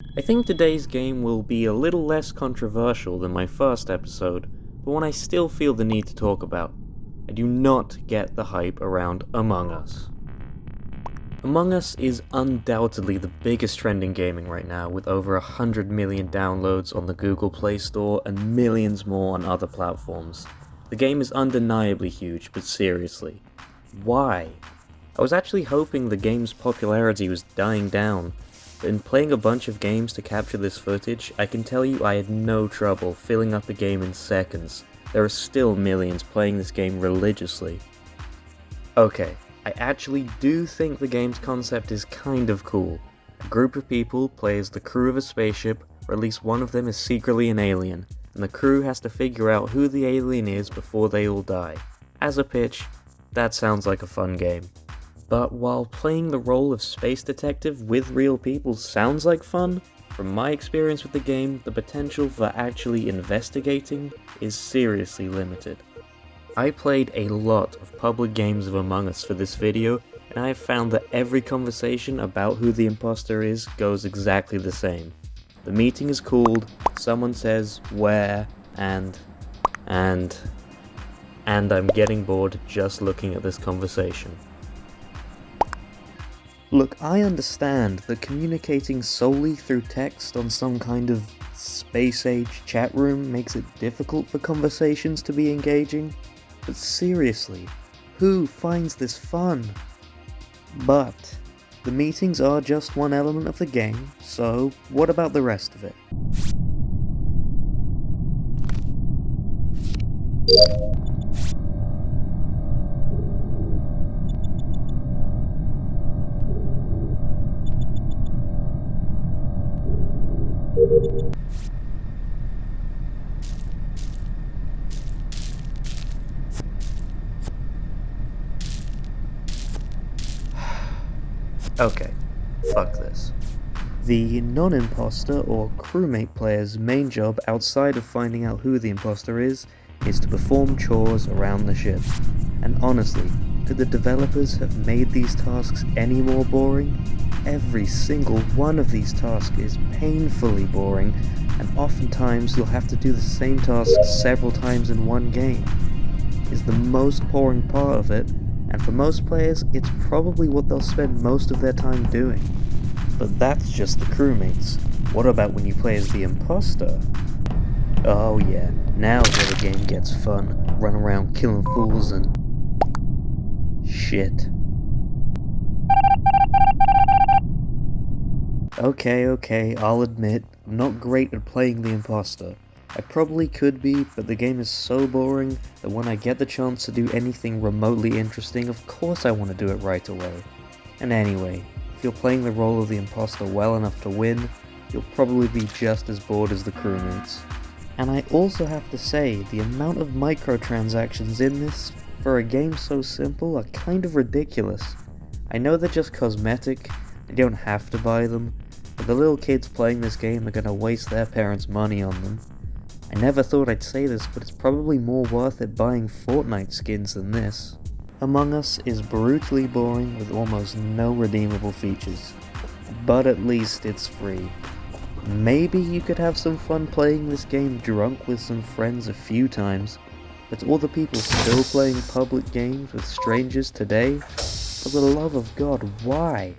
I think today's game will be a little less controversial than my first episode, but one I still feel the need to talk about. I do not get the hype around Among Us. Among Us is undoubtedly the biggest trend in gaming right now, with over 100 million downloads on the Google Play Store and millions more on other platforms. The game is undeniably huge, but seriously, why? I was actually hoping the game's popularity was dying down, but in playing a bunch of games to capture this footage, I can tell you I had no trouble filling up a game in seconds. There are still millions playing this game religiously. Okay, I actually do think the game's concept is kind of cool. A group of people play as the crew of a spaceship, where at least one of them is secretly an alien, and the crew has to figure out who the alien is before they all die. As a pitch, that sounds like a fun game. But while playing the role of space detective with real people sounds like fun, from my experience with the game, the potential for actually investigating is seriously limited. I played a lot of public games of Among Us for this video, and I have found that every conversation about who the imposter is goes exactly the same. The meeting is called, someone says where, and I'm getting bored just looking at this conversation. Look, I understand that communicating solely through text on some kind of space-age chat room makes it difficult for conversations to be engaging, but seriously, who finds this fun? But the meetings are just one element of the game, so what about the rest of it? Okay, fuck this. The non-imposter or crewmate player's main job outside of finding out who the imposter is to perform chores around the ship. And honestly, could the developers have made these tasks any more boring? Every single one of these tasks is painfully boring, and oftentimes you'll have to do the same task several times in one game. Is the most boring part of it, and for most players, it's probably what they'll spend most of their time doing. But that's just the crewmates. What about when you play as the imposter? Oh yeah, now's where the game gets fun. Run around killing fools and shit. Okay, I'll admit, I'm not great at playing the imposter. I probably could be, but the game is so boring that when I get the chance to do anything remotely interesting, of course I want to do it right away. And anyway, if you're playing the role of the imposter well enough to win, you'll probably be just as bored as the crewmates. And I also have to say, the amount of microtransactions in this, for a game so simple, are kind of ridiculous. I know they're just cosmetic, you don't have to buy them, but the little kids playing this game are gonna waste their parents' money on them. I never thought I'd say this, but it's probably more worth it buying Fortnite skins than this. Among Us is brutally boring with almost no redeemable features, but at least it's free. Maybe you could have some fun playing this game drunk with some friends a few times, but all the people still playing public games with strangers today? For the love of God, why?